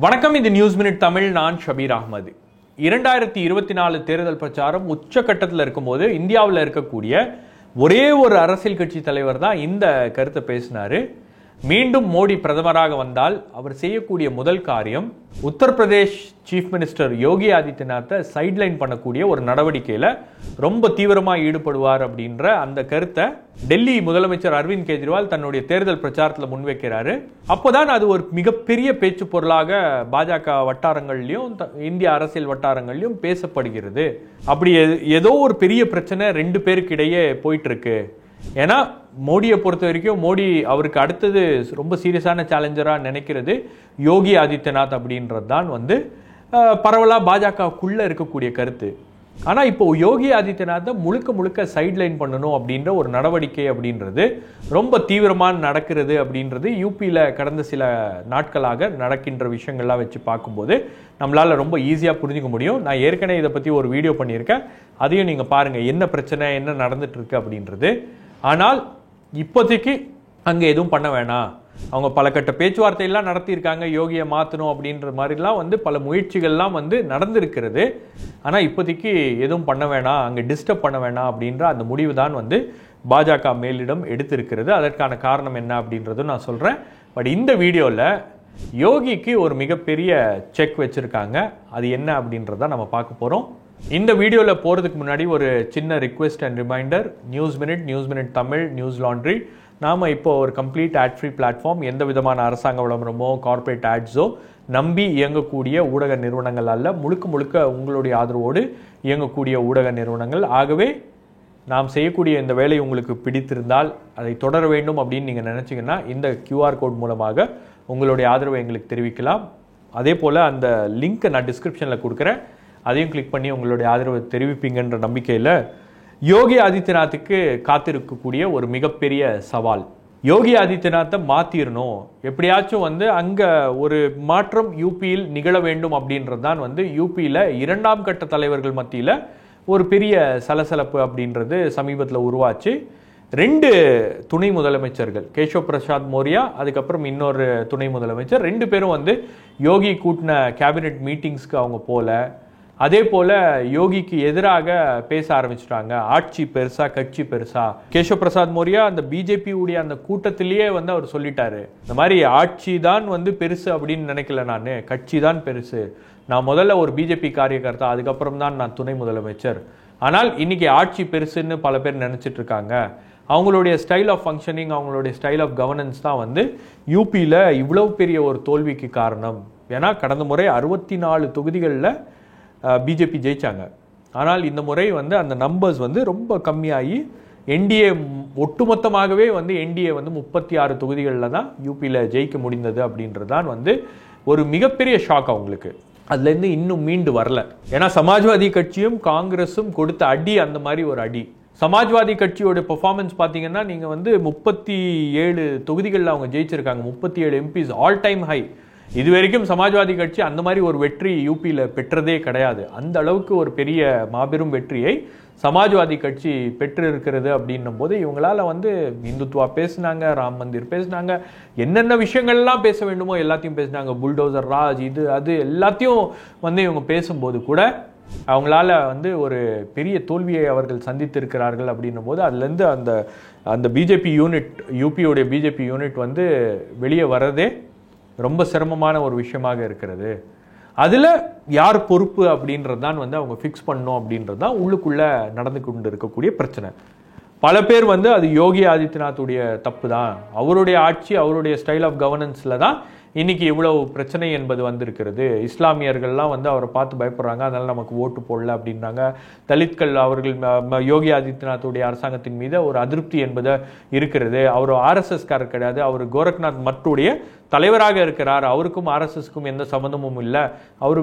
வணக்கம், இது news minute Tamil. நான் ஷபீர் அகமது. 2024 தேர்தல் பிரச்சாரம் உச்சகட்டத்தில் இருக்கும்போது இந்தியாவில் இருக்கக்கூடிய ஒரே ஒரு அரசியல் கட்சி தலைவர் தான் இந்த கருத்தை பேசினாரு. மீண்டும் மோடி பிரதமராக வந்தால் அவர் செய்யக்கூடிய முதல் காரியம் உத்தரப்பிரதேஷ் சீஃப் மினிஸ்டர் யோகி ஆதித்யநாத்தை சைட்லைன் பண்ணக்கூடிய ஒரு நடவடிக்கையில ரொம்ப தீவிரமாக ஈடுபடுவார் அப்படின்ற அந்த கருத்தை டெல்லி முதலமைச்சர் அரவிந்த் கெஜ்ரிவால் தன்னுடைய தேர்தல் பிரச்சாரத்தில் முன்வைக்கிறாரு. அப்போதான் அது ஒரு மிகப்பெரிய பேச்சு பொருளாக பாஜக வட்டாரங்கள்லையும் இந்திய அரசியல் வட்டாரங்கள்லையும் பேசப்படுகிறது. அப்படி ஏதோ ஒரு பெரிய பிரச்சனை ரெண்டு பேருக்கு இடையே போயிட்டு இருக்கு. ஏன்னா மோடியை பொறுத்த வரைக்கும் மோடி அவருக்கு அடுத்தது ரொம்ப சீரியஸான சேலஞ்சராக நினைக்கிறது யோகி ஆதித்யநாத் அப்படின்றது தான் பரவலாக பாஜகவுக்குள்ள இருக்கக்கூடிய கருத்து. ஆனால் இப்போ யோகி ஆதித்யநாத்தை முழுக்க சைட்லைன் பண்ணணும் அப்படின்ற ஒரு நடவடிக்கை அப்படின்றது ரொம்ப தீவிரமாக நடக்கிறது அப்படின்றது யூபியில் கடந்த சில நாட்களாக நடக்கின்ற விஷயங்கள்லாம் வச்சு பார்க்கும்போது நம்மளால் ரொம்ப ஈஸியாக புரிஞ்சுக்க முடியும். நான் ஏற்கனவே இதை பற்றி ஒரு வீடியோ பண்ணியிருக்கேன், அதையும் நீங்கள் பாருங்கள் என்ன பிரச்சனை என்ன நடந்துட்டு இருக்கு அப்படின்றது. ஆனால் இப்போதைக்கு அங்கே எதுவும் பண்ண வேணாம், அவங்க பல கட்ட பேச்சுவார்த்தையெல்லாம் நடத்தியிருக்காங்க, யோகியை மாற்றணும் அப்படின்ற மாதிரிலாம் பல முயற்சிகள்லாம் நடந்திருக்கிறது. ஆனால் இப்போதைக்கு எதுவும் பண்ண வேணாம், அங்கே டிஸ்டர்ப் பண்ண வேணாம் அப்படின்ற அந்த முடிவு தான் பாஜக மேலிடம் எடுத்திருக்கிறது. அதற்கான காரணம் என்ன அப்படின்றதும் நான் சொல்கிறேன். பட் இந்த வீடியோவில் யோகிக்கு ஒரு மிகப்பெரிய செக் வச்சுருக்காங்க. அது என்ன அப்படின்றத நம்ம பார்க்க போகிறோம். இந்த வீடியோவில் போகிறதுக்கு முன்னாடி ஒரு சின்ன request and reminder. News minute Tamil, news laundry நாம் இப்போ ஒரு கம்ப்ளீட் ஆட் ஃப்ரீ பிளாட்ஃபார்ம். எந்த விதமான அரசாங்க விளம்பரமோ கார்பரேட் ஆட்ஸோ நம்பி இயங்கக்கூடிய ஊடக நிறுவனங்கள் அல்ல, முழுக்க உங்களுடைய ஆதரவோடு இயங்கக்கூடிய ஊடக நிறுவனங்கள். ஆகவே நாம் செய்யக்கூடிய இந்த வேலை உங்களுக்கு பிடித்திருந்தால் அதை தொடர வேண்டும் அப்படின்னு நீங்கள் நினச்சிங்கன்னா இந்த கியூஆர் கோட் மூலமாக உங்களுடைய ஆதரவை எங்களுக்கு தெரிவிக்கலாம். அதே போல் அந்த லிங்க்கை நான் டிஸ்கிரிப்ஷனில் கொடுக்குறேன், அதையும் கிளிக் பண்ணி உங்களுடைய ஆதரவை தெரிவிப்பீங்கன்ற நம்பிக்கையில் யோகி ஆதித்யநாத்துக்கு காத்திருக்கக்கூடிய ஒரு மிகப்பெரிய சவால். யோகி ஆதித்யநாத்தை மாற்றிடணும், எப்படியாச்சும் அங்கே ஒரு மாற்றம் யூபியில் நிகழ வேண்டும் அப்படின்றது தான் யூபியில் இரண்டாம் கட்ட தலைவர்கள் மத்தியில் ஒரு பெரிய சலசலப்பு அப்படின்றது சமீபத்தில் உருவாச்சு. ரெண்டு துணை முதலமைச்சர்கள், கேஷவ் பிரசாத் மௌரியா அதுக்கப்புறம் இன்னொரு துணை முதலமைச்சர், ரெண்டு பேரும் யோகி கூட்டின கேபினெட் மீட்டிங்ஸ்க்கு அவங்க போல. அதே போல யோகிக்கு எதிராக பேச ஆரம்பிச்சிட்டாங்க, ஆட்சி பெருசா கட்சி பெருசா. கேஷவ் பிரசாத் மௌரியா அந்த பிஜேபி உடைய அந்த கூட்டத்திலேயே அவர் சொல்லிட்டாரு, இந்த மாதிரி ஆட்சி தான் பெருசு அப்படின்னு நினைக்கல, நான் கட்சி தான் பெருசு, நான் முதல்ல ஒரு பிஜேபி காரியகர்த்தா, அதுக்கப்புறம் தான் நான் துணை முதலமைச்சர். ஆனால் இன்னைக்கு ஆட்சி பெருசுன்னு பல பேர் நினைச்சிட்டு இருக்காங்க. அவங்களுடைய ஸ்டைல் ஆஃப் ஃபங்க்ஷனிங், அவங்களுடைய ஸ்டைல் ஆஃப் கவர்னன்ஸ் தான் யூபியில் இவ்வளவு பெரிய ஒரு தோல்விக்கு காரணம். ஏன்னா கடந்த முறை 64 தொகுதிகளில் பிஜேபி ஜெயிச்சாங்க. ஆனால் இந்த முறை அந்த நம்பர்ஸ் ரொம்ப கம்மியாகி என்டிஏ ஒட்டுமொத்தமாகவே என்டிஏ 36 தொகுதிகளில் தான் யூபியில் ஜெயிக்க முடிந்தது அப்படின்றது தான் ஒரு மிகப்பெரிய ஷாக் அவங்களுக்கு. அதுலேருந்து இன்னும் மீண்டு வரல. ஏன்னா சமாஜ்வாதி கட்சியும் காங்கிரஸும் கொடுத்த அடி அந்த மாதிரி ஒரு அடி. சமாஜ்வாதி கட்சியோட பெர்ஃபார்மன்ஸ் பார்த்தீங்கன்னா நீங்கள் 37 தொகுதிகளில் அவங்க ஜெயிச்சிருக்காங்க, 37 எம்பிஸ், ஆல் டைம் ஹை. இது வரைக்கும் சமாஜ்வாதி கட்சி அந்த மாதிரி ஒரு வெற்றி யூபியில் பெற்றதே கிடையாது. அந்த அளவுக்கு ஒரு பெரிய மாபெரும் வெற்றியை சமாஜ்வாதி கட்சி பெற்று இருக்கிறது அப்படின்னும் போது இவங்களால இந்துத்துவா பேசினாங்க, ராம் மந்திர் பேசினாங்க, என்னென்ன விஷயங்கள்லாம் பேச வேண்டுமோ எல்லாத்தையும் பேசினாங்க, புல்டோசர் ராஜ் இது அது எல்லாத்தையும் இவங்க பேசும்போது கூட அவங்களால ஒரு பெரிய தோல்வியை அவர்கள் சந்தித்திருக்கிறார்கள் அப்படின்னும் போது அதுலேருந்து அந்த பிஜேபி யூனிட், யூபியோடைய பிஜேபி யூனிட் வெளியே வர்றதே ரொம்ப சிரமமான ஒரு விஷயமாக இருக்கிறது. அதில் யார் பொறுப்பு அப்படின்றது தான் அவங்க ஃபிக்ஸ் பண்ணணும் அப்படின்றது தான் உள்ளுக்குள்ளே நடந்து கொண்டு இருக்கக்கூடிய பிரச்சனை. பல பேர் அது யோகி ஆதித்யநாத்துடைய தப்பு தான், அவருடைய ஆட்சி அவருடைய ஸ்டைல் ஆஃப் கவர்னன்ஸில் தான் இன்னைக்கு இவ்வளவு பிரச்சனை என்பது வந்திருக்கிறது. இஸ்லாமியர்கள்லாம் அவரை பார்த்து பயப்படுறாங்க, அதனால நமக்கு ஓட்டு போடல அப்படின்றாங்க. தலித்கள் அவர்கள் யோகி ஆதித்யநாத்துடைய அரசாங்கத்தின் மீது ஒரு அதிருப்தி என்பது இருக்கிறது. அவர் ஆர்எஸ்எஸ்காரர் கிடையாது, அவர் கோரக்நாத் மற்றுடைய தலைவராக இருக்கிறார், அவருக்கும் ஆர்எஸ்எஸ்க்கும் எந்த சம்பந்தமும் இல்லை. அவர்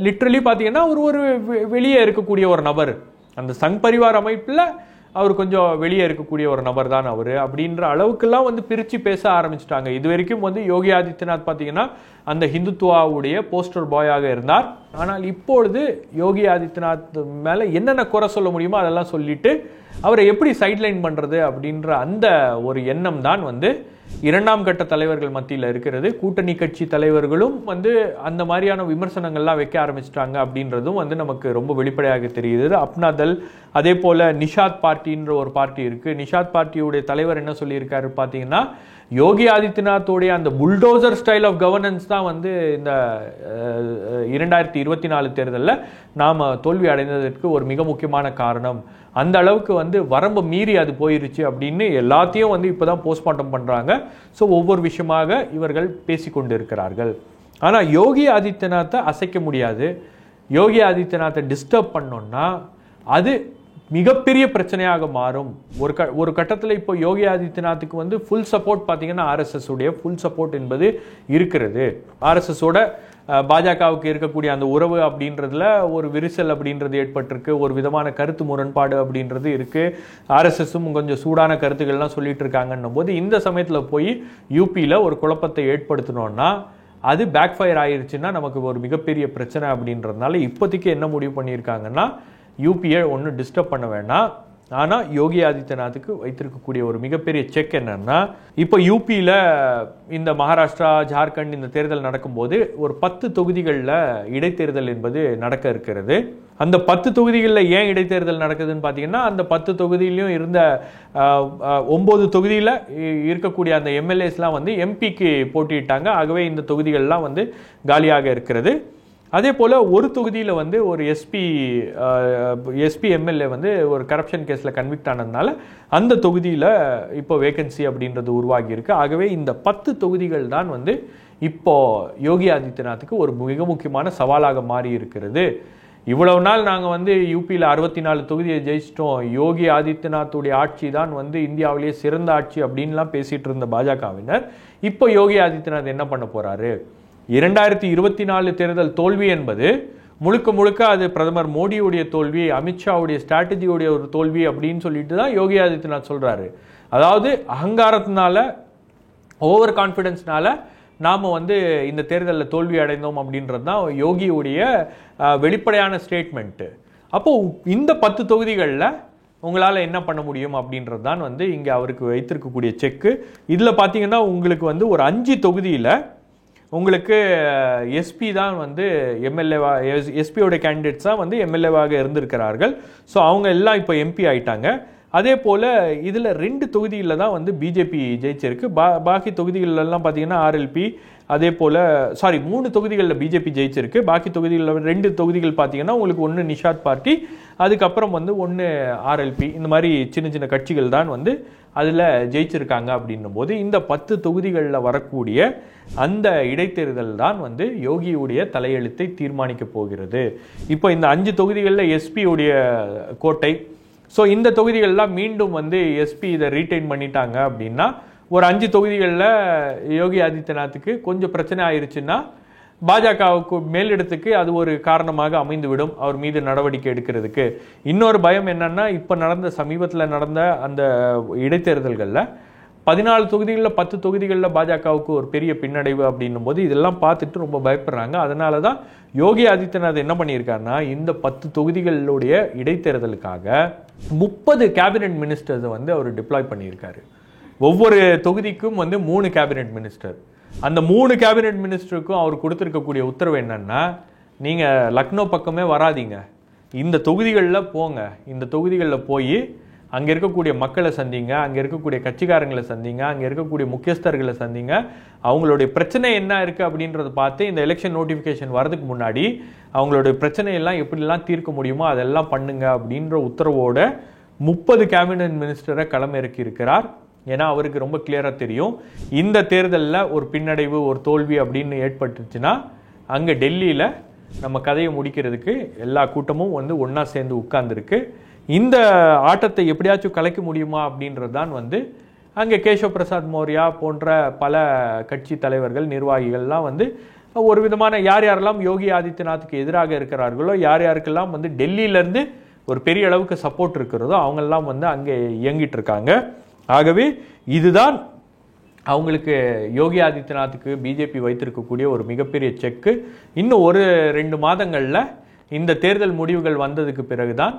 லிட்ரலி பார்த்தீங்கன்னா அவர் ஒரு வெளியே இருக்கக்கூடிய ஒரு நபர், அந்த சங் பரிவார் அமைப்பில் அவர் கொஞ்சம் வெளியே இருக்கக்கூடிய ஒரு நபர் தான் அவர் அப்படின்ற அளவுக்குலாம் பிரித்து பேச ஆரம்பிச்சிட்டாங்க. இது வரைக்கும் யோகி ஆதித்யநாத் பார்த்தீங்கன்னா அந்த ஹிந்துத்துவாவுடைய போஸ்டர் பாயாக இருந்தார். ஆனால் இப்பொழுது யோகி ஆதித்யநாத் மேலே என்னென்ன குறை சொல்ல முடியுமோ அதெல்லாம் சொல்லிட்டு அவரை எப்படி சைட்லைன் பண்ணுறது அப்படின்ற அந்த ஒரு எண்ணம் தான் இரண்டாம் கட்ட தலைவர்கள் மத்தியில் இருக்கிறது. கூட்டணி கட்சி தலைவர்களும் வந்து அந்த மாதிரியான விமர்சனங்கள்லாம் வைக்க ஆரம்பிச்சிட்டாங்க அப்படின்றதும் வந்து நமக்கு ரொம்ப வெளிப்படையாக தெரியுது. அப்னா தள், அதே போல நிஷாத் பார்ட்டின்ற ஒரு பார்ட்டி இருக்கு. நிஷாத் பார்ட்டியுடைய தலைவர் என்ன சொல்லியிருக்காரு பார்த்தீங்கன்னா, யோகி ஆதித்யநாத்தோடைய அந்த புல்டோசர் ஸ்டைல் ஆஃப் கவர்னன்ஸ் தான் வந்து இந்த 2024 தேர்தலில் நாம் தோல்வி அடைந்ததற்கு ஒரு மிக முக்கியமான காரணம். அந்த அளவுக்கு வந்து வரம்பு மீறி அது போயிருச்சு அப்படின்னு எல்லாத்தையும் வந்து இப்போதான் போஸ்ட்மார்ட்டம் பண்ணுறாங்க. ஸோ ஒவ்வொரு விஷயமாக இவர்கள் பேசிக்கொண்டு இருக்கிறார்கள். ஆனால் யோகி ஆதித்யநாத்தை அசைக்க முடியாது. யோகி ஆதித்யநாத்தை டிஸ்டர்ப் பண்ணோன்னா அது மிகப்பெரிய பிரச்சனையாக மாறும். ஒரு கட்டத்தில் இப்போ யோகி ஆதித்யநாத்துக்கு வந்து ஃபுல் சப்போர்ட் பார்த்தீங்கன்னா ஆர்எஸ்எஸ் உடைய ஃபுல் சப்போர்ட் என்பது இருக்கிறது. ஆர்எஸ்எஸோட பாஜகவுக்கு இருக்கக்கூடிய அந்த உறவு அப்படின்றதுல ஒரு விரிசல் அப்படின்றது ஏற்பட்டிருக்கு. ஒரு விதமான கருத்து முரண்பாடு அப்படின்றது இருக்கு. ஆர்எஸ்எஸும் கொஞ்சம் சூடான கருத்துக்கள்லாம் சொல்லிட்டு இருக்காங்கன்னும் போது இந்த சமயத்தில் போய் யூபியில் ஒரு குழப்பத்தை ஏற்படுத்தணும்னா அது பேக் ஃபயர் ஆயிருச்சுன்னா நமக்கு ஒரு மிகப்பெரிய பிரச்சனை அப்படின்றதுனால இப்போதைக்கு என்ன முடிவு பண்ணியிருக்காங்கன்னா, யூபியை ஒன்றும் டிஸ்டர்ப் பண்ண வேண்டாம். ஆனால் யோகி ஆதித்யநாத்துக்கு வைத்திருக்கக்கூடிய ஒரு மிகப்பெரிய செக் என்னன்னா, இப்போ யூபியில் இந்த மகாராஷ்டிரா, ஜார்க்கண்ட் இந்த தேர்தல் நடக்கும்போது ஒரு 10 தொகுதிகளில் இடைத்தேர்தல் என்பது நடக்க இருக்கிறது. அந்த 10 தொகுதிகளில் ஏன் இடைத்தேர்தல் நடக்குதுன்னு பார்த்தீங்கன்னா, அந்த 10 தொகுதியிலையும் இருந்த 9 தொகுதியில் இருக்கக்கூடிய அந்த எம்எல்ஏஸ்லாம் வந்து எம்பிக்கு போட்டியிட்டாங்க. ஆகவே இந்த தொகுதிகள்லாம் வந்து காலியாக இருக்கிறது. அதே போல் ஒரு தொகுதியில் வந்து ஒரு எஸ்பி எம்எல்ஏ வந்து ஒரு கரப்ஷன் கேஸில் கன்விக்ட் ஆனதுனால அந்த தொகுதியில் இப்போ வேகன்சி அப்படின்றது உருவாகி இருக்கு. ஆகவே இந்த 10 தொகுதிகள் தான் வந்து இப்போ யோகி ஆதித்யநாத்துக்கு ஒரு மிக முக்கியமான சவாலாக மாறி இருக்கிறது. இவ்வளவு நாள் நாங்கள் வந்து யூபியில் 64 தொகுதியை ஜெயிச்சிட்டோம், யோகி ஆதித்யநாத்துடைய ஆட்சி தான் வந்து இந்தியாவிலேயே சிறந்த ஆட்சி அப்படின்லாம் பேசிட்டு இருந்த பாஜகவினர் இப்போ யோகி ஆதித்யநாத் என்ன பண்ண போறாரு? 2024 தேர்தல் தோல்வி என்பது முழுக்க முழுக்க அது பிரதமர் மோடியுடைய தோல்வி, அமித்ஷாவுடைய ஸ்ட்ராட்டஜியுடைய ஒரு தோல்வி அப்படின்னு சொல்லிட்டு தான் யோகி ஆதித்யநாத் சொல்றாரு. அதாவது அகங்காரத்தினால, ஓவர் கான்ஃபிடன்ஸ்னால நாம் வந்து இந்த தேர்தலில் தோல்வி அடைந்தோம் அப்படின்றது தான் யோகியுடைய வெளிப்படையான ஸ்டேட்மெண்ட்டு. அப்போ இந்த 10 தொகுதிகளில் உங்களால் என்ன பண்ண முடியும் அப்படின்றது தான் வந்து இங்கே அவருக்கு வைத்திருக்கக்கூடிய செக்கு. இதில் பார்த்தீங்கன்னா உங்களுக்கு வந்து ஒரு 5 தொகுதியில் உங்களுக்கு எஸ்பி தான் வந்து எம்எல்ஏவா, எஸ்பியோட கேண்டிடேட்ஸ் தான் வந்து எம்எல்ஏவாக இருந்திருக்கிறார்கள். ஸோ அவங்க எல்லாம் இப்போ எம்பி ஆயிட்டாங்க. அதே போல் இதில் 2 தொகுதிகளில் தான் வந்து பிஜேபி ஜெயிச்சிருக்கு. பாக்கி தொகுதிகளெல்லாம் பார்த்தீங்கன்னா ஆர்எல்பி, அதே போல் 3 தொகுதிகளில் பிஜேபி ஜெயிச்சிருக்கு. பாக்கி தொகுதிகளில் 2 தொகுதிகள் பார்த்தீங்கன்னா உங்களுக்கு ஒன்று நிஷாத் பார்ட்டி, அதுக்கப்புறம் வந்து ஒன்று ஆர்எல்பி. இந்த மாதிரி சின்ன சின்ன கட்சிகள் தான் வந்து அதில் ஜெயிச்சிருக்காங்க. அப்படின்னும் போது இந்த 10 தொகுதிகளில் வரக்கூடிய அந்த இடைத்தேர்தல் தான் வந்து யோகியுடைய தலையெழுத்தை தீர்மானிக்க போகிறது. இப்போ இந்த 5 தொகுதிகளில் எஸ்பியுடைய கோட்டை. ஸோ இந்த தொகுதிகள்லாம் மீண்டும் வந்து எஸ்பி இதை ரீட்டைன் பண்ணிட்டாங்க அப்படின்னா ஒரு 5 தொகுதிகளில் யோகி ஆதித்யநாத்துக்கு கொஞ்சம் பிரச்சனை ஆயிடுச்சுன்னா பாஜகவுக்கு மேலிடத்துக்கு அது ஒரு காரணமாக அமைந்துவிடும் அவர் மீது நடவடிக்கை எடுக்கிறதுக்கு. இன்னொரு பயம் என்னன்னா, இப்போ சமீபத்தில் நடந்த அந்த இடைத்தேர்தல்களில் 14 தொகுதிகளில் 10 தொகுதிகளில் பாஜகவுக்கு ஒரு பெரிய பின்னடைவு அப்படின்னும் போது இதெல்லாம் பார்த்துட்டு ரொம்ப பயப்படுறாங்க. அதனால தான் யோகி ஆதித்யநாத் என்ன பண்ணியிருக்காருன்னா, இந்த 10 தொகுதிகளுடைய இடைத்தேர்தலுக்காக 30 கேபினெட் மினிஸ்டர்ஸை வந்து அவர் டிப்ளாய் பண்ணியிருக்காரு. ஒவ்வொரு தொகுதிக்கும் வந்து 3 கேபினெட் மினிஸ்டர். அந்த 3 கேபினெட் மினிஸ்டருக்கும் அவர் கொடுத்துருக்கக்கூடிய உத்தரவு என்னன்னா, நீங்கள் லக்னோ பக்கமே வராதிங்க, இந்த தொகுதிகளில் போங்க, இந்த தொகுதிகளில் போய் அங்கே இருக்கக்கூடிய மக்களை சந்திங்க, அங்கே இருக்கக்கூடிய கட்சிக்காரங்களை சந்திங்க, அங்கே இருக்கக்கூடிய முக்கியஸ்தர்களை சந்திங்க, அவங்களுடைய பிரச்சனை என்ன இருக்குது அப்படின்றத பார்த்து இந்த எலெக்ஷன் நோட்டிஃபிகேஷன் வரதுக்கு முன்னாடி அவங்களுடைய பிரச்சனையெல்லாம் எப்படிலாம் தீர்க்க முடியுமோ அதெல்லாம் பண்ணுங்க அப்படின்ற உத்தரவோட 30 கேபினெட் மினிஸ்டரை களமிறக்கி இருக்கிறார். ஏன்னா அவருக்கு ரொம்ப கிளியராக தெரியும், இந்த தேர்தலில் ஒரு பின்னடைவு, ஒரு தோல்வி அப்படின்னு ஏற்பட்டுச்சுன்னா அங்கே டெல்லியில் நம்ம கதையை முடிக்கிறதுக்கு எல்லா கூட்டமும் வந்து ஒன்றா சேர்ந்து உட்கார்ந்துருக்கு. இந்த ஆட்டத்தை எப்படியாச்சும் கலைக்க முடியுமா அப்படின்றது தான் வந்து அங்கே கேஷவ் பிரசாத் மௌர்யா போன்ற பல கட்சி தலைவர்கள், நிர்வாகிகள்லாம் வந்து ஒரு விதமான யார் யாரெல்லாம் யோகி ஆதித்யநாத்துக்கு எதிராக இருக்கிறார்களோ, யார் யாருக்கெல்லாம் வந்து டெல்லியிலேருந்து ஒரு பெரிய அளவுக்கு சப்போர்ட் இருக்கிறதோ அவங்கெல்லாம் வந்து அங்கே இயங்கிட்டு இருக்காங்க. ஆகவே இதுதான் அவங்களுக்கு யோகி ஆதித்யநாத்துக்கு பிஜேபி வைத்திருக்கக்கூடிய ஒரு மிகப்பெரிய செக்கு. இன்னும் ஒரு 2 மாதங்களில் இந்த தேர்தல் முடிவுகள் வந்ததுக்கு பிறகுதான்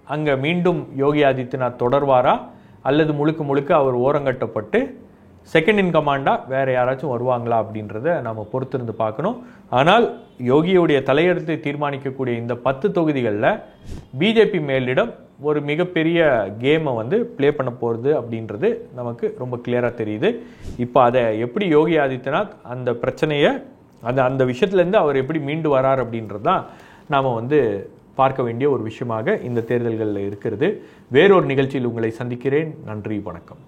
அங்கே மீண்டும் யோகி ஆதித்யநாத் தொடர்வாரா அல்லது முழுக்க முழுக்க அவர் ஓரங்கட்டப்பட்டு செகண்ட் இன் கமாண்டாக வேறு யாராச்சும் வருவாங்களா அப்படின்றத நம்ம பொறுத்திருந்து பார்க்கணும். ஆனால் யோகியுடைய தலையெழுத்தை தீர்மானிக்கக்கூடிய இந்த 10 தொகுதிகளில் பிஜேபி மேலிடம் ஒரு மிகப்பெரிய கேமை வந்து ப்ளே பண்ண போகிறது அப்படின்றது நமக்கு ரொம்ப கிளியராக தெரியுது. இப்போ அதை எப்படி யோகி ஆதித்யநாத் அந்த பிரச்சனையை அந்த விஷயத்துலேருந்து அவர் எப்படி மீண்டு வரார் அப்படின்றது தான் நாம் வந்து பார்க்க வேண்டிய ஒரு விஷயமாக இந்த தேர்தல்களில் இருக்கிறது. வேறொரு நிகழ்ச்சியில் உங்களை சந்திக்கிறேன். நன்றி, வணக்கம்.